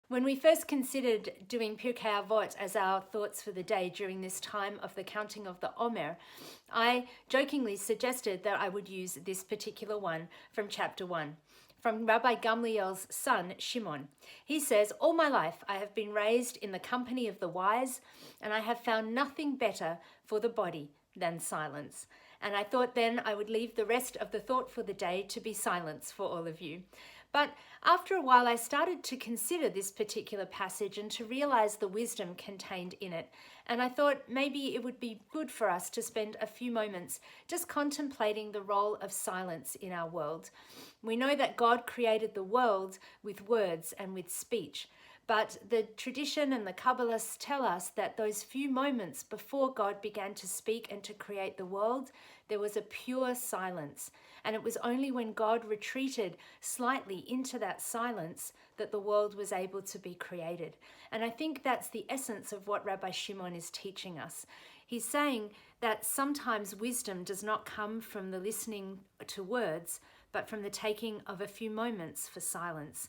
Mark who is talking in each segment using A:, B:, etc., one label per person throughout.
A: When we first considered doing Pirkei Arvot as our thoughts for the day during this time of the counting of the Omer, I jokingly suggested that I would use this particular one from chapter 1, from Rabbi Gamliel's son, Shimon. He says, "All my life I have been raised in the company of the wise, and I have found nothing better for the body than silence." And I thought then I would leave the rest of the thought for the day to be silence for all of you. But after a while, I started to consider this particular passage and to realize the wisdom contained in it. And I thought maybe it would be good for us to spend a few moments just contemplating the role of silence in our world. We know that God created the world with words and with speech. But the tradition and the Kabbalists tell us that those few moments before God began to speak and to create the world, there was a pure silence. And it was only when God retreated slightly into that silence that the world was able to be created. And I think that's the essence of what Rabbi Shimon is teaching us. He's saying that sometimes wisdom does not come from the listening to words, but from the taking of a few moments for silence.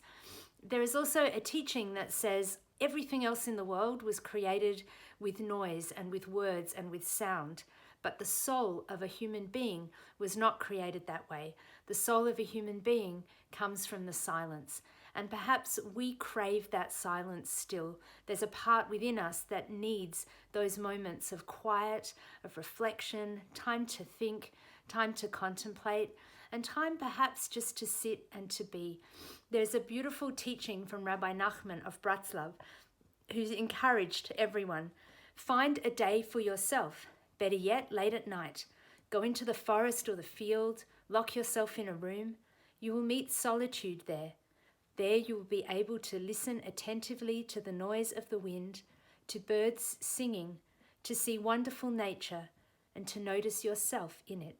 A: There is also a teaching that says everything else in the world was created with noise and with words and with sound, but the soul of a human being was not created that way. The soul of a human being comes from the silence, and perhaps we crave that silence still. There's a part within us that needs those moments of quiet, of reflection, time to think, time to contemplate, and time perhaps just to sit and to be. There's a beautiful teaching from Rabbi Nachman of Bratslav, who's encouraged everyone. Find a day for yourself, better yet, late at night. Go into the forest or the field, lock yourself in a room. You will meet solitude there. There you will be able to listen attentively to the noise of the wind, to birds singing, to see wonderful nature, and to notice yourself in it.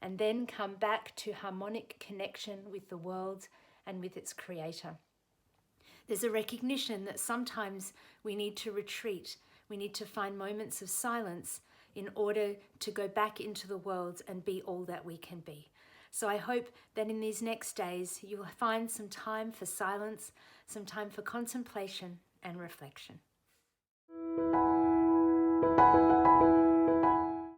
A: And then come back to harmonic connection with the world and with its creator. There's a recognition that sometimes we need to retreat. We need to find moments of silence in order to go back into the world and be all that we can be. So I hope that in these next days, you'll find some time for silence, some time for contemplation and reflection.